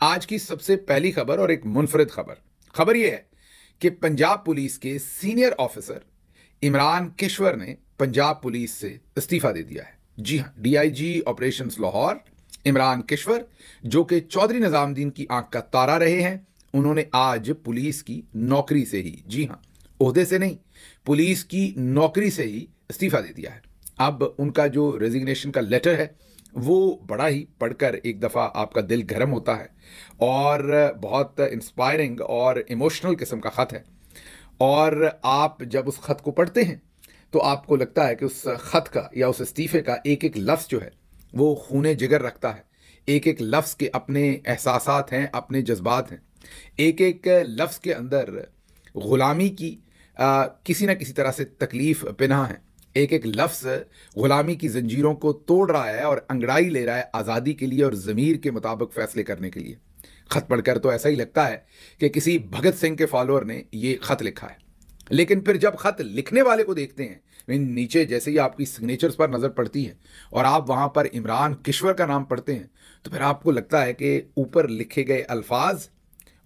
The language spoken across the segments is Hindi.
आज की सबसे पहली खबर और एक मुनफरिद खबर यह है कि पंजाब पुलिस के सीनियर ऑफिसर इमरान किश्वर ने पंजाब पुलिस से इस्तीफा दे दिया है। जी हां, डीआईजी ऑपरेशंस लाहौर इमरान किश्वर, जो कि चौधरी निजामुद्दीन की आंख का तारा रहे हैं, उन्होंने आज पुलिस की नौकरी से ही, जी हां, ओहदे से नहीं, पुलिस की नौकरी से ही इस्तीफा दे दिया है। अब उनका जो रेजिग्नेशन का लेटर है वो बड़ा ही पढ़कर एक दफ़ा आपका दिल गर्म होता है और बहुत इंस्पायरिंग और इमोशनल किस्म का ख़त है। और आप जब उस ख़त को पढ़ते हैं तो आपको लगता है कि उस ख़त का या उस इस्तीफ़े का एक एक लफ्ज़ जो है वो खूने जिगर रखता है। एक एक लफ्ज़ के अपने एहसासात हैं, अपने जज्बात हैं। एक एक लफ्ज़ के अंदर ग़ुलामी की किसी न किसी तरह से तकलीफ़ पिन्हा है। एक एक लफ्ज़ ग़ुलामी की ज़ंजीरों को तोड़ रहा है और अंगड़ाई ले रहा है आज़ादी के लिए और ज़मीर के मुताबिक फ़ैसले करने के लिए। ख़त पढ़कर तो ऐसा ही लगता है कि किसी भगत सिंह के फॉलोअर ने ये ख़त लिखा है। लेकिन फिर जब ख़त लिखने वाले को देखते हैं, नीचे जैसे ही आपकी सिग्नेचर्स पर नज़र पड़ती है और आप वहाँ पर इमरान किश्वर का नाम पढ़ते हैं, तो फिर आपको लगता है कि ऊपर लिखे गए अल्फाज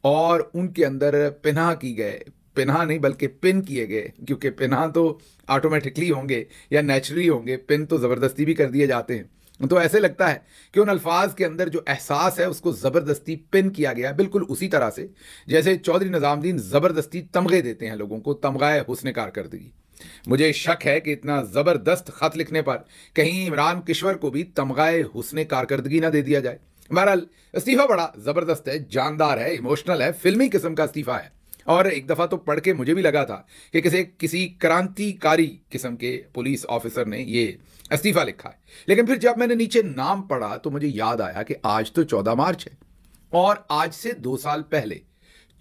और उनके अंदर पिन्हा की गए, पिन्हा नहीं बल्कि पिन किए गए, क्योंकि पिन्हा तो ऑटोमेटिकली होंगे या नेचुरली होंगे, पिन तो ज़बरदस्ती भी कर दिए जाते हैं। तो ऐसे लगता है कि उन अल्फाज के अंदर जो एहसास है उसको ज़बरदस्ती पिन किया गया, बिल्कुल उसी तरह से जैसे चौधरी निजामुद्दीन ज़बरदस्ती तमगे देते हैं लोगों को, तमगाए हुस्न कारकर्दगी। मुझे शक है कि इतना ज़बरदस्त ख़त लिखने पर कहीं इमरान किश्वर को भी तमगाए हुस्न कारकर्दगी ना दे दिया जाए। बहरहाल इस्तीफ़ा बड़ा ज़बरदस्त है, जानदार है, इमोशनल है, फिल्मी किस्म का इस्तीफ़ा है। और एक दफ़ा तो पढ़ के मुझे भी लगा था कि किसी क्रांतिकारी किस्म के पुलिस ऑफिसर ने ये इस्तीफ़ा लिखा है। लेकिन फिर जब मैंने नीचे नाम पढ़ा तो मुझे याद आया कि आज तो 14 मार्च है और आज से 2 साल पहले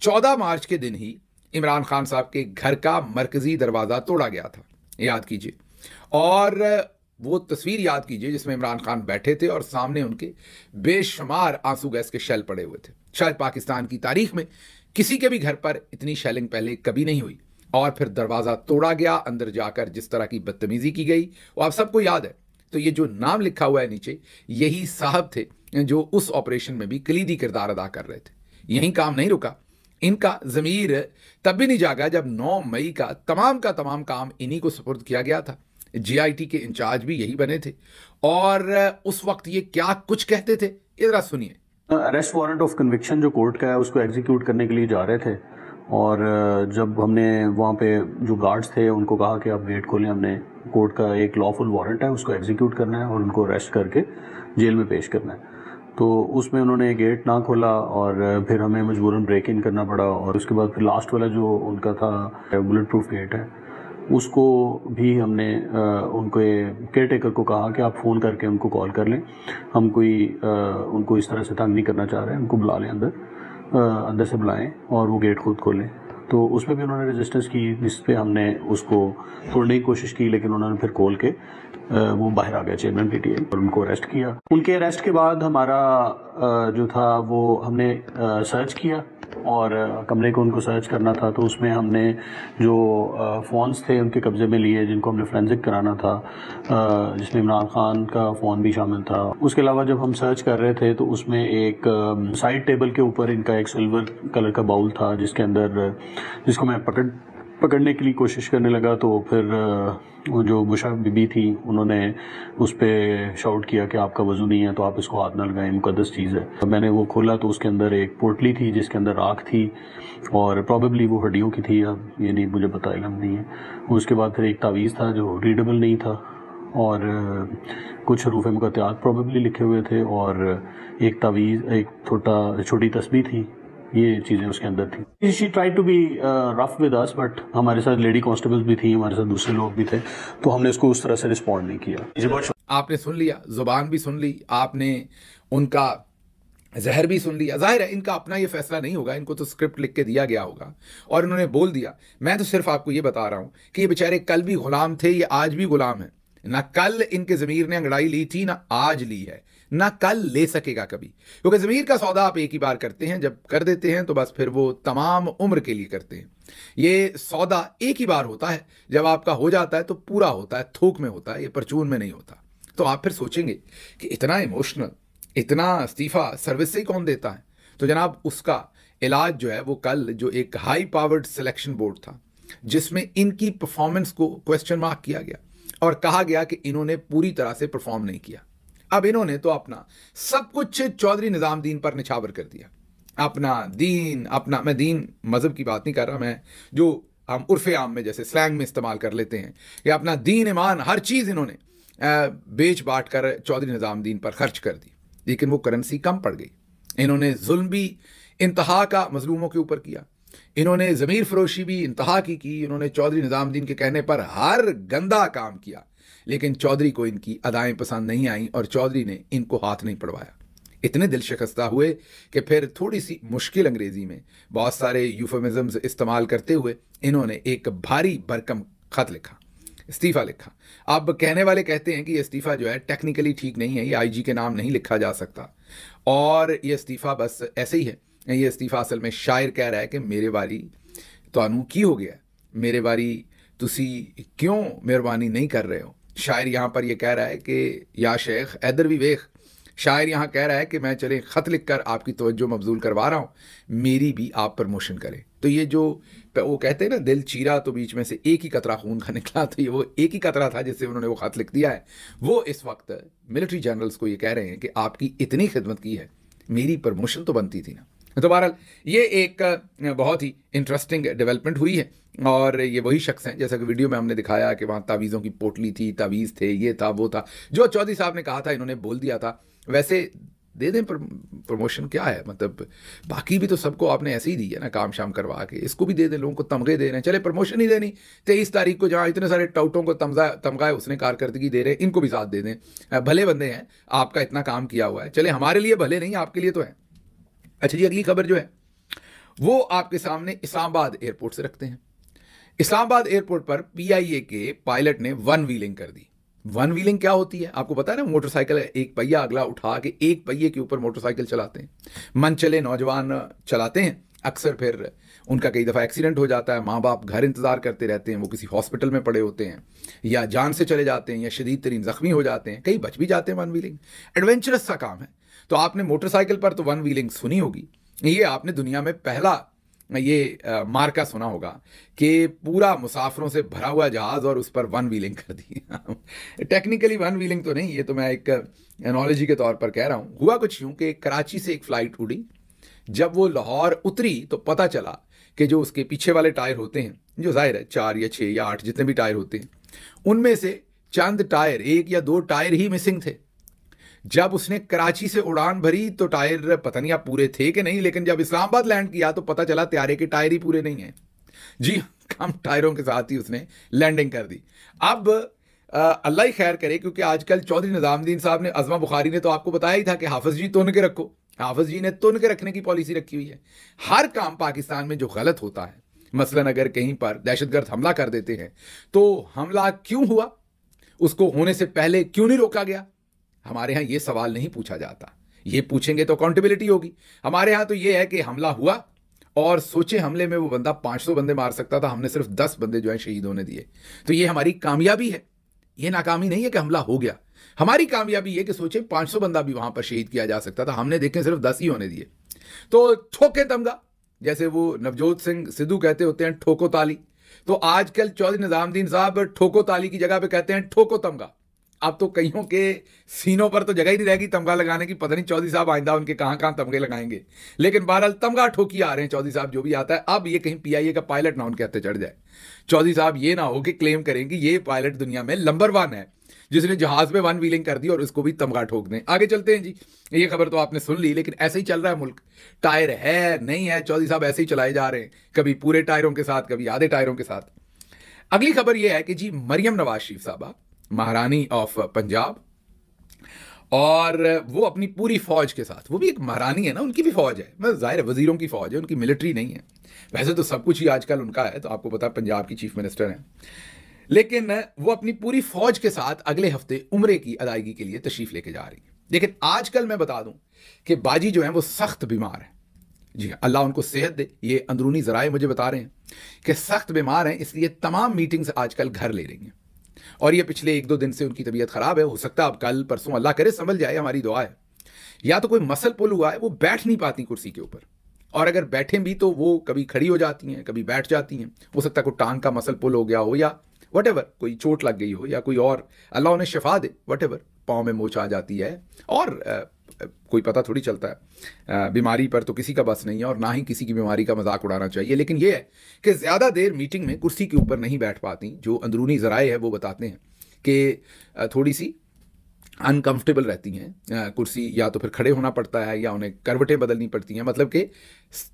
14 मार्च के दिन ही इमरान खान साहब के घर का मरकज़ी दरवाज़ा तोड़ा गया था, याद कीजिए। और वो तस्वीर याद कीजिए जिसमें इमरान खान बैठे थे और सामने उनके बेशुमार आंसू गैस के शेल पड़े हुए थे। शायद पाकिस्तान की तारीख में किसी के भी घर पर इतनी शेलिंग पहले कभी नहीं हुई। और फिर दरवाज़ा तोड़ा गया, अंदर जाकर जिस तरह की बदतमीज़ी की गई वो आप सबको याद है। तो ये जो नाम लिखा हुआ है नीचे, यही साहब थे जो उस ऑपरेशन में भी कलीदी किरदार अदा कर रहे थे। यहीं काम नहीं रुका, इनका ज़मीर तब भी नहीं जागा जब 9 मई का तमाम काम इन्हीं को सुपुर्द किया गया था। जीआईटी के इंचार्ज भी यही बने थे और उस वक्त ये क्या कुछ कहते थे, इधर सुनिए। अरेस्ट वारंट ऑफ कन्विक्शन जो कोर्ट का है उसको एग्जीक्यूट करने के लिए जा रहे थे और जब हमने वहाँ पे जो गार्ड्स थे उनको कहा कि आप गेट खोलें, हमने कोर्ट का एक लॉफुल वारंट है उसको एग्जीक्यूट करना है और उनको अरेस्ट करके जेल में पेश करना है। तो उसमें उन्होंने गेट ना खोला और फिर हमें मजबूरन ब्रेक इन करना पड़ा और उसके बाद फिर लास्ट वाला जो उनका था बुलेट प्रूफ गेट है उसको भी हमने उनको केयर टेकर को कहा कि आप फ़ोन करके उनको कॉल कर लें, हम उनको इस तरह से तंग नहीं करना चाह रहे हैं, उनको बुला लें, अंदर से बुलाएं और वो गेट खुद खोलें। तो उसमें भी उन्होंने रेजिस्टेंस की, जिस पे हमने उसको तोड़ने की कोशिश की, लेकिन उन्होंने फिर खोल के वो बाहर आ गया चेयरमैन पीटीआई और उनको अरेस्ट किया। उनके अरेस्ट के बाद हमारा जो था वो हमने सर्च किया और कमरे को उनको सर्च करना था। तो उसमें हमने जो फ़ोन्स थे उनके कब्ज़े में लिए जिनको हमने फोरेंसिक कराना था, जिसमें इमरान खान का फ़ोन भी शामिल था। उसके अलावा जब हम सर्च कर रहे थे तो उसमें एक साइड टेबल के ऊपर इनका एक सिल्वर कलर का बाउल था जिसको मैं पकड़ने के लिए कोशिश करने लगा। तो फिर वो जो बुशा बीबी थी उन्होंने उस पर शाउट किया कि आपका वजू नहीं है तो आप इसको हाथ ना लगाएं, मुकद्दस चीज़ है। तो मैंने वो खोला तो उसके अंदर एक पोटली थी जिसके अंदर राख थी और प्रॉबेबली वो हड्डियों की थी, अब ये नहीं मुझे पता, इल्म नहीं है। उसके बाद फिर एक तावीज़ था जो रीडेबल नहीं था और कुछ हरूफ मुक़त्तियात प्रॉबेबली लिखे हुए थे और एक तावीज़, एक छोटी तस्बीह थी। ये चीज़ें उसके अंदर थी। She try to be rough with us, but हमारे साथ लेडी कांस्टेबल्स भी थी, हमारे साथ दूसरे लोग भी थे, तो हमने उसको उस तरह से रिस्पॉन्ड नहीं किया। आपने सुन लिया, जुबान भी सुन ली, आपने उनका जहर भी सुन लिया। जाहिर है इनका अपना ये फैसला नहीं होगा, इनको तो स्क्रिप्ट लिख के दिया गया होगा और इन्होंने बोल दिया। मैं तो सिर्फ आपको ये बता रहा हूं कि ये बेचारे कल भी गुलाम थे, ये आज भी गुलाम है। ना कल इनके ज़मीर ने अंगड़ाई ली थी, ना आज ली है, ना कल ले सकेगा कभी, क्योंकि ज़मीर का सौदा आप एक ही बार करते हैं, जब कर देते हैं तो बस फिर वो तमाम उम्र के लिए करते हैं। ये सौदा एक ही बार होता है, जब आपका हो जाता है तो पूरा होता है, थोक में होता है, ये परचून में नहीं होता। तो आप फिर सोचेंगे कि इतना इमोशनल, इतना इस्तीफ़ा सर्विस से ही कौन देता है। तो जनाब उसका इलाज जो है वो कल जो एक हाई पावर्ड सिलेक्शन बोर्ड था जिसमें इनकी परफॉर्मेंस को क्वेश्चन मार्क किया गया और कहा गया कि इन्होंने पूरी तरह से परफॉर्म नहीं किया। अब इन्होंने तो अपना सब कुछ चौधरी निजामुद्दीन पर निछावर कर दिया। अपना दीन, अपना, मैं दीन मजहब की बात नहीं कर रहा, मैं जो हम उर्फ़े आम में जैसे स्लैंग में इस्तेमाल कर लेते हैं कि अपना दीन ईमान हर चीज़ इन्होंने बेच बांट कर चौधरी निजामुद्दीन पर खर्च कर दी। लेकिन वो करेंसी कम पड़ गई। इन्होंने जुल्म भी इंतहा का मजलूमों के ऊपर किया, इन्होंने ज़मीर फरोशी भी इंतहा की इन्होंने चौधरी निजामुद्दीन के कहने पर हर गंदा काम किया, लेकिन चौधरी को इनकी अदाएं पसंद नहीं आई और चौधरी ने इनको हाथ नहीं पड़वाया। इतने दिल शिकस्ता हुए कि फिर थोड़ी सी मुश्किल अंग्रेजी में बहुत सारे यूफेमिज्म्स इस्तेमाल करते हुए इन्होंने एक भारी भरकम खत लिखा, इस्तीफ़ा लिखा। अब कहने वाले कहते हैं कि ये इस्तीफ़ा जो है टेक्निकली ठीक नहीं है, ये आईजी के नाम नहीं लिखा जा सकता और ये इस्तीफ़ा बस ऐसे ही है। ये इस्तीफ़ा असल में शायर कह रहा है कि मेरे बारी तुहानू की हो गया, मेरे बारी तुसी क्यों मेहरबानी नहीं कर रहे हो। शायर यहाँ पर यह कह रहा है कि या शेख इधर भी वेख, शायर यहाँ कह रहा है कि मैं चले ख़त लिख कर आपकी तवज्जो मबजूल करवा रहा हूँ, मेरी भी आप प्रमोशन करें। तो ये जो वो कहते हैं ना दिल चीरा तो बीच में से एक ही कतरा खून का निकला, तो ये वो एक ही कतरा था जिससे उन्होंने वो ख़त लिख दिया है। वो इस वक्त मिलिट्री जनरल्स को ये कह रहे हैं कि आपकी इतनी खिदमत की है, मेरी प्रमोशन तो बनती थी ना। तो बहरहाल ये एक बहुत ही इंटरेस्टिंग डेवलपमेंट हुई है और ये वही शख्स हैं जैसा कि वीडियो में हमने दिखाया कि वहाँ तावीज़ों की पोटली थी, तावीज़ थे, ये था वो था, जो चौधरी साहब ने कहा था इन्होंने बोल दिया था। वैसे दे दें प्रमोशन, क्या है मतलब, बाकी भी तो सबको आपने ऐसे ही दी है ना काम शाम करवा के, इसको भी दे दें, लोगों को तमगे दे रहे हैं, चले प्रमोशन ही देनी 23 तारीख को जहाँ इतने सारे टाउटों को तमगा है उसने कारकर्दगी दे रहे हैं, इनको भी साथ दे दें। भले बंदे हैं, आपका इतना काम किया हुआ है, चले हमारे लिए भले नहीं आपके लिए तो है। अच्छा जी, अगली खबर जो है वो आपके सामने इस्लामाबाद एयरपोर्ट से रखते हैं। इस्लामाबाद एयरपोर्ट पर पीआईए के पायलट ने वन व्हीलिंग कर दी। वन व्हीलिंग क्या होती है आपको पता है ना, मोटरसाइकिल एक पहिया अगला उठा के एक पहिए के ऊपर मोटरसाइकिल चलाते हैं, मन चले नौजवान चलाते हैं। अक्सर फिर उनका कई दफ़ा एक्सीडेंट हो जाता है, माँ बाप घर इंतज़ार करते रहते हैं, वो किसी हॉस्पिटल में पड़े होते हैं या जान से चले जाते हैं या शदीद तरीन ज़ख्मी हो जाते हैं, कई बच भी जाते हैं। वन व्हीलिंग एडवेंचरस सा काम है। तो आपने मोटरसाइकिल पर तो वन व्हीलिंग सुनी होगी, ये आपने दुनिया में पहला ये मार्का सुना होगा कि पूरा मुसाफिरों से भरा हुआ जहाज और उस पर वन व्हीलिंग कर दी। टेक्निकली वन व्हीलिंग तो नहीं, ये तो मैं एक एनोलॉजी के तौर पर कह रहा हूँ। हुआ कुछ यूँ कि कराची से एक फ़्लाइट उड़ी, जब वो लाहौर उतरी तो पता चला कि जो उसके पीछे वाले टायर होते हैं, जो जाहिर है 4 या 6 या 8 जितने भी टायर होते हैं, उनमें से चंद टायर, 1 या 2 टायर ही मिसिंग थे। जब उसने कराची से उड़ान भरी तो टायर पता नहीं आप पूरे थे कि नहीं, लेकिन जब इस्लामाबाद लैंड किया तो पता चला त्यारे के टायर ही पूरे नहीं हैं। जी, कम टायरों के साथ ही उसने लैंडिंग कर दी। अब अल्लाह ही खैर करे, क्योंकि आजकल चौधरी निजामुद्दीन साहब ने, अज़मा बुखारी ने तो आपको बताया ही था कि हाफिज जी तुन के रखो, हाफिज जी ने तुन के रखने की पॉलिसी रखी हुई है। हर काम पाकिस्तान में जो गलत होता है, मसलन अगर कहीं पर दहशतगर्द हमला कर देते हैं तो हमला क्यों हुआ, उसको होने से पहले क्यों नहीं रोका गया, हमारे यहाँ ये सवाल नहीं पूछा जाता। ये पूछेंगे तो अकाउंटेबिलिटी होगी। हमारे यहाँ तो ये है कि हमला हुआ और सोचे हमले में वो बंदा 500 बंदे मार सकता था, हमने सिर्फ 10 बंदे जो है शहीद होने दिए। तो ये हमारी कामयाबी है, ये नाकामी नहीं है कि हमला हो गया। हमारी कामयाबी ये कि सोचे 500 बंदा भी वहां पर शहीद किया जा सकता था, हमने देखे सिर्फ 10 ही होने दिए। तो ठोके तमगा, जैसे वो नवजोत सिंह सिद्धू कहते होते हैं ठोको ताली, तो आजकल चौधरी निजामुद्दीन साहब ठोको ताली की जगह पे कहते हैं ठोको तमगा। अब तो कईयों के सीनों पर तो जगह ही नहीं रहेगी तमगा लगाने की, पता नहीं चौधरी साहब आइंदा उनके कहां कहां तमगे लगाएंगे। लेकिन बहरहाल तमगा ठोकी आ रहे हैं चौधरी साहब, जो भी आता है। अब ये कहीं पीआईए का पायलट ना उनके हत्थे चढ़ जाए, चौधरी साहब ये ना हो कि क्लेम करें कि ये पायलट दुनिया में नंबर 1 है जिसने जहाज में वन व्हीलिंग कर दी और उसको भी तमगा ठोक दें। आगे चलते हैं जी, ये खबर तो आपने सुन ली, लेकिन ऐसे ही चल रहा है मुल्क। टायर है नहीं है, चौधरी साहब ऐसे ही चलाए जा रहे हैं, कभी पूरे टायरों के साथ, कभी आधे टायरों के साथ। अगली खबर यह है कि जी मरियम नवाज शरीफ साहबा, महारानी ऑफ पंजाब, और वो अपनी पूरी फौज के साथ, वो भी एक महारानी है ना, उनकी भी फौज है, मतलब जाहिर है वजीरों की फौज है, उनकी मिलिट्री नहीं है। वैसे तो सब कुछ ही आजकल उनका है, तो आपको पता है पंजाब की चीफ मिनिस्टर हैं, लेकिन वो अपनी पूरी फौज के साथ अगले हफ्ते उम्रे की अदायगी के लिए तशरीफ लेके जा रही है। लेकिन आजकल मैं बता दूं कि बाजी जो है वो सख्त बीमार है। जी अल्लाह उनको सेहत दे, ये अंदरूनी जराए मुझे बता रहे हैं कि सख्त बीमार हैं, इसलिए तमाम मीटिंग्स आजकल घर ले रही हैं। और ये पिछले 1-2 दिन से उनकी तबीयत खराब है, हो सकता है अब कल परसों अल्लाह करे संभल जाए, हमारी दुआ है या तो कोई मसल पुल हुआ है, वो बैठ नहीं पाती कुर्सी के ऊपर, और अगर बैठें भी तो वो कभी खड़ी हो जाती हैं, कभी बैठ जाती हैं। हो सकता है कोई टांग का मसल पुल हो गया हो, या वटेवर कोई चोट लग गई हो, या कोई और अल्लाह उन्हें शिफा दे, वटेवर पाँव में मोच आ जाती है, और कोई पता थोड़ी चलता है। बीमारी पर तो किसी का बस नहीं है, और ना ही किसी की बीमारी का मजाक उड़ाना चाहिए। लेकिन यह है कि ज़्यादा देर मीटिंग में कुर्सी के ऊपर नहीं बैठ पाती। जो अंदरूनी ज़राए है वो बताते हैं कि थोड़ी सी अनकंफर्टेबल रहती हैं कुर्सी, या तो फिर खड़े होना पड़ता है, या उन्हें करवटें बदलनी पड़ती हैं। मतलब कि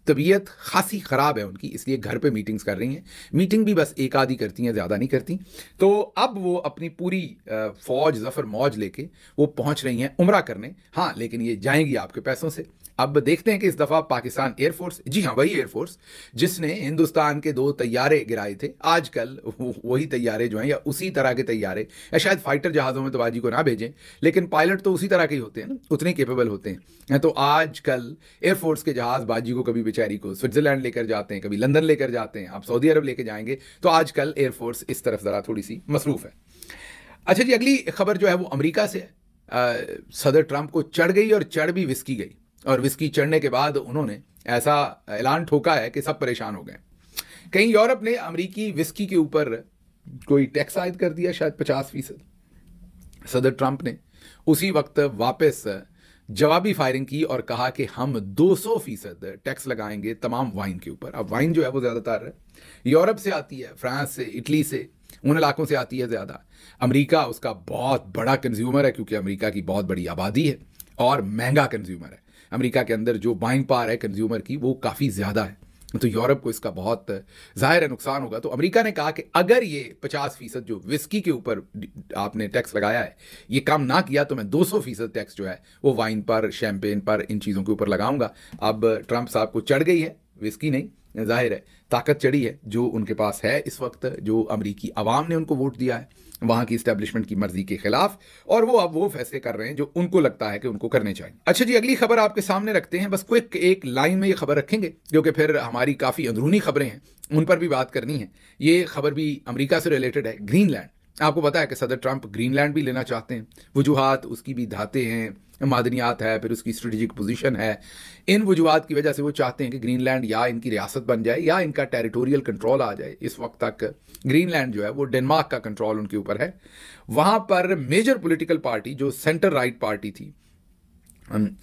तबीयत खासी ख़राब है उनकी, इसलिए घर पे मीटिंग्स कर रही हैं। मीटिंग भी बस एक आधी करती हैं, ज़्यादा नहीं करती। तो अब वो अपनी पूरी फ़ौज ज़फ़र मौज लेके वो पहुंच रही हैं उम्रा करने। हाँ, लेकिन ये जाएंगी आपके पैसों से। अब देखते हैं कि इस दफ़ा पाकिस्तान एयरफोर्स, जी हाँ वही एयरफोर्स जिसने हिंदुस्तान के 2 तैयारे गिराए थे, आजकल वही तैयारे जो हैं, या उसी तरह के तैयारे, या शायद फाइटर जहाज़ों में तो बाजी को ना भेजें, लेकिन पायलट तो उसी तरह के ही होते हैं ना, उतने केपेबल होते हैं। तो आजकल एयरफोर्स के जहाज़ बाजी को कभी बेचारी को स्विट्ज़रलैंड लेकर जाते हैं, कभी लंदन लेकर जाते हैं, आप सऊदी अरब लेकर जाएंगे। तो आजकल एयरफोर्स इस तरफ ज़रा थोड़ी सी मसरूफ़ है। अच्छा जी, अगली खबर जो है वो अमेरिका से है। सदर ट्रंप को चढ़ गई, और चढ़ भी विस्की गई, और विस्की चढ़ने के बाद उन्होंने ऐसा ऐलान ठोका है कि सब परेशान हो गए। कहीं यूरोप ने अमेरिकी विस्की के ऊपर कोई टैक्स आयद कर दिया, शायद 50%। सदर ट्रंप ने उसी वक्त वापस जवाबी फायरिंग की और कहा कि हम 200% टैक्स लगाएंगे तमाम वाइन के ऊपर। अब वाइन जो है वो ज़्यादातर यूरोप से आती है, फ्रांस से, इटली से, उन इलाकों से आती है ज़्यादा। अमेरिका उसका बहुत बड़ा कंज्यूमर है, क्योंकि अमेरिका की बहुत बड़ी आबादी है और महंगा कंज्यूमर है। अमेरिका के अंदर जो बाइंग पावर है कंज्यूमर की वो काफ़ी ज़्यादा है, तो यूरोप को इसका बहुत ज़ाहिर है नुकसान होगा। तो अमेरिका ने कहा कि अगर ये 50% जो विस्की के ऊपर आपने टैक्स लगाया है ये काम ना किया, तो मैं 200% टैक्स जो है वो वाइन पर, शैम्पेन पर, इन चीज़ों के ऊपर लगाऊंगा। अब ट्रंप साहब को चढ़ गई है, विस्की नहीं, जाहिर है ताकत चढ़ी है जो उनके पास है इस वक्त, जो अमेरिकी आवाम ने उनको वोट दिया है वहाँ की इस्टेब्लिशमेंट की मर्जी के खिलाफ, और वो अब वो फैसले कर रहे हैं जो उनको लगता है कि उनको करने चाहिए। अच्छा जी, अगली खबर आपके सामने रखते हैं। बस क्विक एक लाइन में ये खबर रखेंगे, क्योंकि फिर हमारी काफ़ी अंदरूनी खबरें हैं, उन पर भी बात करनी है। ये खबर भी अमेरिका से रिलेटेड है। ग्रीनलैंड, आपको पता है कि सदर ट्रंप ग्रीनलैंड भी लेना चाहते हैं। वजूहात उसकी भी धाते हैं, मादनियात है, फिर उसकी स्ट्रेटेजिक पोजीशन है। इन वजूहात की वजह से वो चाहते हैं कि ग्रीनलैंड या इनकी रियासत बन जाए या इनका टेरिटोरियल कंट्रोल आ जाए। इस वक्त तक ग्रीनलैंड जो है वो डेनमार्क का कंट्रोल उनके ऊपर है। वहाँ पर मेजर पॉलिटिकल पार्टी जो सेंटर राइट पार्टी थी,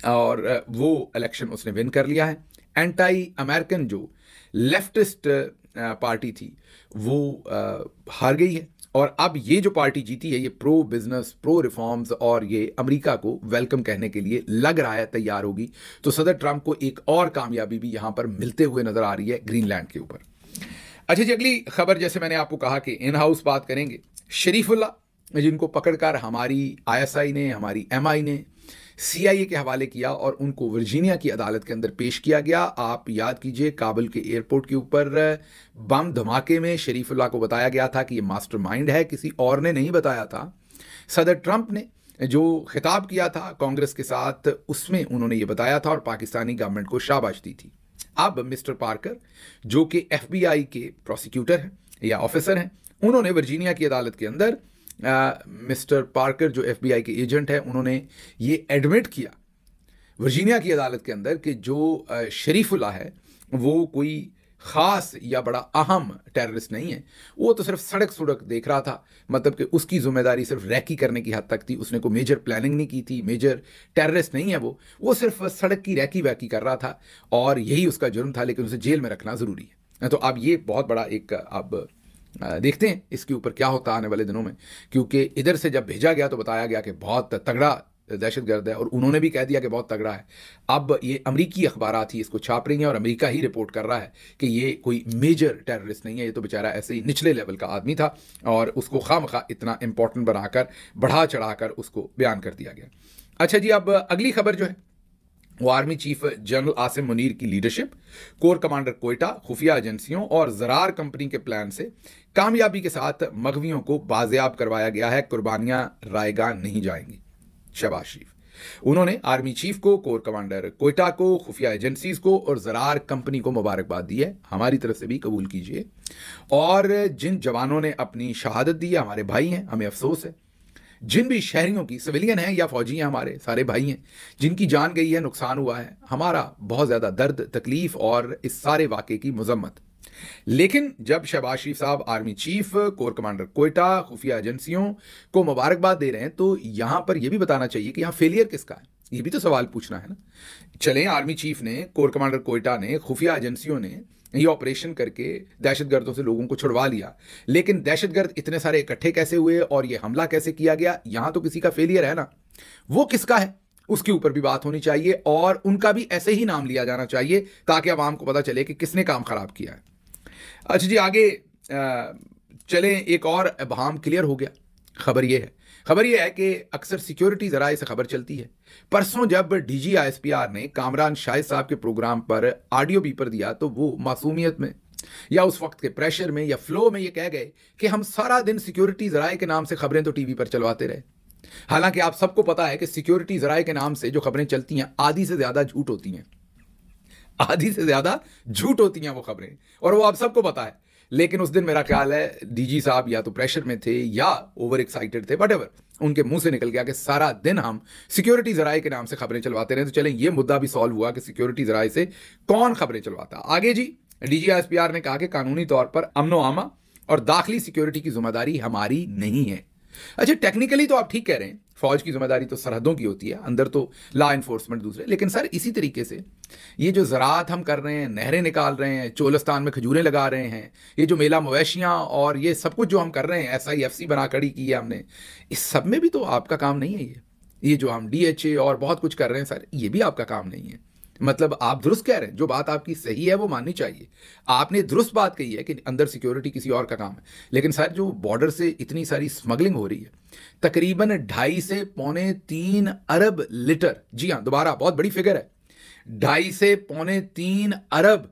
और वो इलेक्शन उसने विन कर लिया है। एंटी अमेरिकन जो लेफ्टिस्ट पार्टी थी वो हार गई है, और अब ये जो पार्टी जीती है ये प्रो बिजनेस, प्रो रिफॉर्म्स, और ये अमेरिका को वेलकम कहने के लिए लग रहा है तैयार होगी। तो सदर ट्रंप को एक और कामयाबी भी यहां पर मिलते हुए नजर आ रही है ग्रीनलैंड के ऊपर। अच्छा जी, अगली खबर जैसे मैंने आपको कहा कि इन हाउस बात करेंगे। शरीफुल्लाह जिनको पकड़कर हमारी ISI ने, हमारी MI ने CIA के हवाले किया और उनको वर्जीनिया की अदालत के अंदर पेश किया गया। आप याद कीजिए, काबुल के एयरपोर्ट के ऊपर बम धमाके में शरीफुल्लाह को बताया गया था कि ये मास्टरमाइंड है, किसी और ने नहीं बताया था। सदर ट्रंप ने जो खिताब किया था कांग्रेस के साथ, उसमें उन्होंने ये बताया था और पाकिस्तानी गवर्नमेंट को शाबाश दी थी। अब मिस्टर पार्कर जो कि FBI के प्रोसिक्यूटर हैं या ऑफिसर हैं, उन्होंने वर्जीनिया की अदालत के अंदर मिस्टर पार्कर जो FBI के एजेंट हैं, उन्होंने ये एडमिट किया वर्जीनिया की अदालत के अंदर कि जो शरीफुल्लाह है वो कोई ख़ास या बड़ा अहम टेररिस्ट नहीं है। वो तो सिर्फ सड़क सुड़क देख रहा था, मतलब कि उसकी जिम्मेदारी सिर्फ रैकी करने की हद तक थी। उसने कोई मेजर प्लानिंग नहीं की थी, मेजर टेररिस्ट नहीं है वो सिर्फ सड़क की रैकी वैकी कर रहा था और यही उसका जुर्म था, लेकिन उसे जेल में रखना ज़रूरी है। तो अब ये बहुत बड़ा एक, अब देखते हैं इसके ऊपर क्या होता है आने वाले दिनों में, क्योंकि इधर से जब भेजा गया तो बताया गया कि बहुत तगड़ा दहशतगर्द है, और उन्होंने भी कह दिया कि बहुत तगड़ा है। अब ये अमेरिकी अखबारात ही इसको छाप रही हैं और अमेरिका ही रिपोर्ट कर रहा है कि ये कोई मेजर टेररिस्ट नहीं है, ये तो बेचारा ऐसे ही निचले लेवल का आदमी था और उसको खामखा इतना इंपॉर्टेंट बनाकर बढ़ा चढ़ाकर उसको बयान कर दिया गया। अच्छा जी, अब अगली खबर जो है वो army chief general Asim Munir की लीडरशिप, कोर कमांडर कोयटा, खुफिया एजेंसियों और ज़रार कंपनी के प्लान से कामयाबी के साथ मगवियों को बाजियाब करवाया गया है। कुर्बानियां रायगा नहीं जाएंगी। शहबाज शरीफ, उन्होंने आर्मी चीफ को, कोर कमांडर कोयटा को, खुफिया एजेंसीज को और ज़रार कंपनी को मुबारकबाद दी है। हमारी तरफ से भी कबूल कीजिए। और जिन जवानों ने अपनी शहादत दी है, हमारे भाई हैं, हमें अफसोस है जिन भी शहरियों की, सिविलियन हैं या फौजी हैं, हमारे सारे भाई हैं, जिनकी जान गई है, नुकसान हुआ है, हमारा बहुत ज़्यादा दर्द, तकलीफ और इस सारे वाक़े की मजम्मत। लेकिन जब शहबाज शरीफ साहब army chief, core commander Quetta, खुफिया एजेंसियों को मुबारकबाद दे रहे हैं, तो यहां पर यह भी बताना चाहिए कि यहां फेलियर किसका है, ये भी तो सवाल पूछना है ना। चलें, आर्मी चीफ ने, कोर कमांडर क्वेटा ने, खुफिया एजेंसियों ने ये ऑपरेशन करके दहशतगर्दों से लोगों को छुड़वा लिया, लेकिन दहशतगर्द इतने सारे इकट्ठे कैसे हुए और ये हमला कैसे किया गया, यहां तो किसी का फेलियर है ना। वो किसका है उसके ऊपर भी बात होनी चाहिए और उनका भी ऐसे ही नाम लिया जाना चाहिए ताकि आवाम को पता चले कि किसने काम खराब किया है। अच्छा जी, आगे चलें, एक और इब्हाम क्लियर हो गया। खबर यह है कि अक्सर सिक्योरिटी जराए से खबर चलती है। परसों जब डीजी ISPR ने कामरान शाहिद साहब के प्रोग्राम पर ऑडियो बीपर दिया तो वो मासूमियत में या उस वक्त के प्रेशर में या फ्लो में ये कह गए कि हम सारा दिन सिक्योरिटी जराए के नाम से खबरें तो टीवी पर चलवाते रहे। हालांकि आप सबको पता है कि सिक्योरिटी जराए के नाम से जो खबरें चलती हैं आधी से ज्यादा झूठ होती हैं, आधी से ज्यादा झूठ होती हैं वो खबरें, और वो आप सबको पता है। लेकिन उस दिन मेरा ख्याल है डीजी साहब या तो प्रेशर में थे या ओवर एक्साइटेड थे, व्हाटएवर, उनके मुंह से निकल गया कि सारा दिन हम सिक्योरिटी जराए के नाम से खबरें चलवाते रहे। तो चलें, ये मुद्दा भी सॉल्व हुआ कि सिक्योरिटी जराए से कौन खबरें चलवाता। आगे जी, डीजी ISPR ने कहा कि कानूनी तौर पर अमनो आमा और दाखिली सिक्योरिटी की जिम्मेदारी हमारी नहीं है। अच्छा, टेक्निकली तो आप ठीक कह रहे हैं, फौज की जिम्मेदारी तो सरहदों की होती है, अंदर तो लॉ एनफोर्समेंट दूसरे। लेकिन सर, इसी तरीके से ये जो ज़राअत हम कर रहे हैं, नहरें निकाल रहे हैं, चोलस्तान में खजूरें लगा रहे हैं, ये जो मेला मवेशियाँ और ये सब कुछ जो हम कर रहे हैं, SIFC बना खड़ी की है हमने, इस सब में भी तो आपका काम नहीं है। ये जो हम DHA और बहुत कुछ कर रहे हैं सर, ये भी आपका काम नहीं है। मतलब आप दुरुस्त कह रहे हैं, जो बात आपकी सही है वो माननी चाहिए। आपने दुरुस्त बात कही है कि अंदर सिक्योरिटी किसी और का काम है, लेकिन सर जो बॉर्डर से इतनी सारी स्मगलिंग हो रही है, तकरीबन 2.5 से 3.25 अरब लीटर, जी हाँ, दोबारा बहुत बड़ी फिगर है, 2.5 से 3.25 अरब,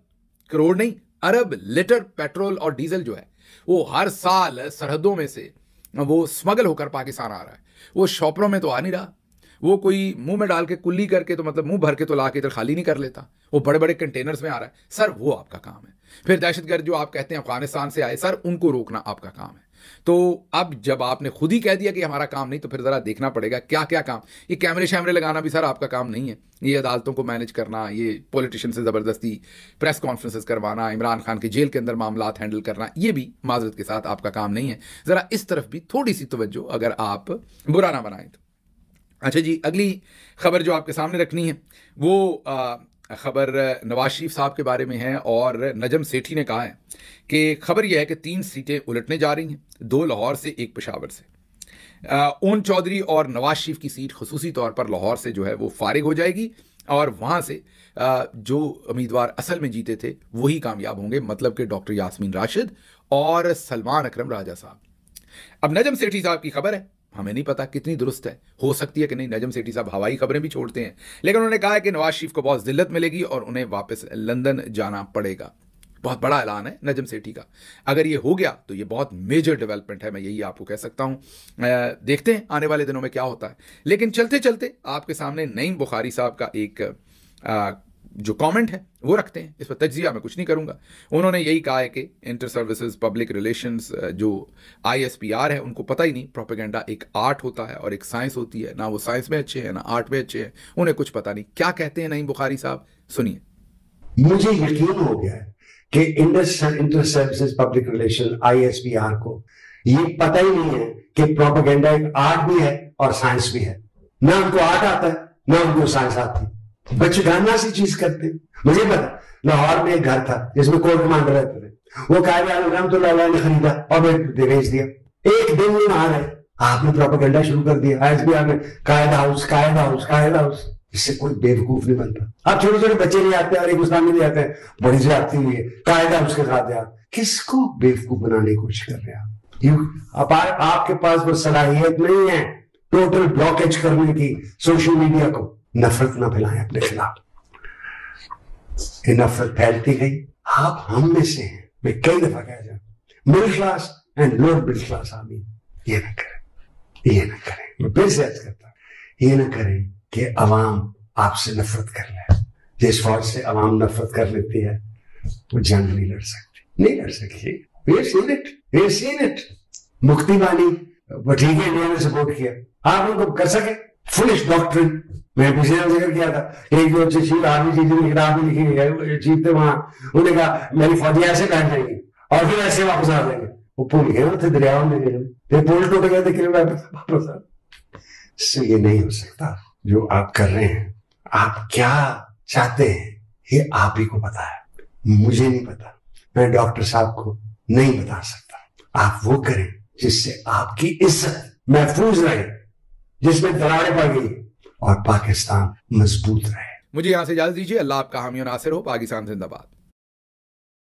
करोड़ नहीं, अरब लीटर पेट्रोल और डीजल जो है वो हर साल सरहदों में से वो स्मगल होकर पाकिस्तान आ रहा है। वो शॉपरों में तो आ नहीं रहा, वो कोई मुंह में डाल के कुल्ली करके, तो मतलब मुंह भर के तो ला के इधर खाली नहीं कर लेता, वो बड़े बड़े कंटेनर्स में आ रहा है। सर वो आपका काम है। फिर दहशतगर्द जो आप कहते हैं अफगानिस्तान से आए, सर उनको रोकना आपका काम है। तो अब जब आपने खुद ही कह दिया कि हमारा काम नहीं, तो फिर जरा देखना पड़ेगा क्या क्या काम। ये कैमरे शैमरे लगाना भी सर आपका काम नहीं है, ये अदालतों को मैनेज करना, ये पॉलिटिशियन से ज़बरदस्ती प्रेस कॉन्फ्रेंसेस करवाना, इमरान खान के जेल के अंदर मामलात हैंडल करना, ये भी माजरत के साथ आपका काम नहीं है। ज़रा इस तरफ भी थोड़ी सी तवज्जो अगर आप बुरा ना बनाएं तो। अच्छा जी, अगली खबर जो आपके सामने रखनी है वो खबर नवाज शरीफ साहब के बारे में है और नजम सेठी ने कहा है कि खबर यह है कि 3 सीटें उलटने जा रही हैं, 2 लाहौर से, 1 पेशावर से। ओन चौधरी और नवाज शरीफ की सीट खुसूसी तौर पर लाहौर से जो है वो फारिग हो जाएगी और वहाँ से जो उम्मीदवार असल में जीते थे वही कामयाब होंगे, मतलब कि डॉक्टर यास्मीन राशिद और सलमान अकरम राजा साहब। अब नजम सेठी साहब की खबर है, हमें नहीं पता कितनी दुरुस्त है, हो सकती है कि नहीं, नजम सेठी साहब हवाई खबरें भी छोड़ते हैं, लेकिन उन्होंने कहा है कि नवाज शरीफ को बहुत जिल्लत मिलेगी और उन्हें वापस लंदन जाना पड़ेगा। बहुत बड़ा ऐलान है नजम सेठी का। अगर ये हो गया तो ये बहुत मेजर डेवलपमेंट है, मैं यही आपको कह सकता हूँ। देखते हैं आने वाले दिनों में क्या होता है। लेकिन चलते चलते आपके सामने नईम बुखारी साहब का एक जो कमेंट है वो रखते हैं, इस पर तज्जिया मैं कुछ नहीं करूंगा। उन्होंने यही कहा है कि इंटर सर्विसेज पब्लिक रिलेशंस जो ISPR है उनको पता ही नहीं, प्रोपेगेंडा एक आर्ट होता है और एक साइंस होती है, ना वो साइंस में अच्छे हैं ना आर्ट में अच्छे हैं, उन्हें कुछ पता नहीं। क्या कहते हैं नईम बुखारी साहब, सुनिए। मुझे यकीन हो गया है कि inter services public relation ISPR को ये पता ही नहीं है कि प्रोपेगेंडा एक आर्ट भी है और साइंस भी है। ना उनको आर्ट आता है ना उनको साइंस आती है, बचगाना सी चीज करते। मुझे पता, लाहौर में एक घर था जिसमें कोर्ट कमांडर रहते थे, वो कायद रहमतुल्लाह ने खरीदा और बेच दिया। एक दिन में वहां गए, आपने प्रोपेगेंडा शुरू कर दिया ISPR में, कायद हाउस कायद हाउस कायद हाउस। इससे कोई बेवकूफ नहीं बनता। अब छोटे छोटे बच्चे नहीं आते और एक मुस्लिम नहीं आते हैं, बड़ी जाती हुई है कायद हाउस के साथ। यार किसको बेवकूफ बनाने की कोशिश कर रहे हैं आप? आपके पास वो सलाहियत नहीं है टोटल ब्लॉकेज करने की सोशल मीडिया को। नफरत ना फैलाएं अपने खिलाफ, ये नफरत फैलती गई। आप हम में से हैं, मैं कई दफा कह जाऊं, middle class and lower middle class आदमी ये ना करें, ये ना करें। मैं फिर से अर्ज करता हूं, ये ना करें कि अवाम आपसे नफरत कर ले। जिस फौज से अवाम नफरत कर लेती है वो जंग नहीं लड़ सकती, नहीं लड़ सकती। We've seen it. मुक्ति बानी वो ठीक है, इंडिया ने सपोर्ट किया, आप उनको कर सके। फुलिश डॉक्ट्रिन, मैं पिछले जिक्र किया था, एक जो चीफ आर्मी चीफ ने किताब में लिखी है, चीफ थे वहां, उन्होंने कहा मेरी फौजी ऐसे बैठ जाएंगी और फिर ऐसे वापस आ जाएंगे। वो पुल गए थे दरियाओं में, फिर पुल टूट गए थे, फिर वापस आ। इससे ये नहीं हो सकता जो आप कर रहे हैं। आप क्या चाहते हैं ये आप ही को पता है, मुझे नहीं पता, मैं डॉक्टर साहब को नहीं बता सकता। आप वो करें जिससे आपकी इज्जत महफूज रहे, जिसमें दरारें पड़ गई और पाकिस्तान मजबूत रहे। मुझे यहां से इजाजत दीजिए। अल्लाह आपका हामी और नासिर हो। पाकिस्तान जिंदाबाद।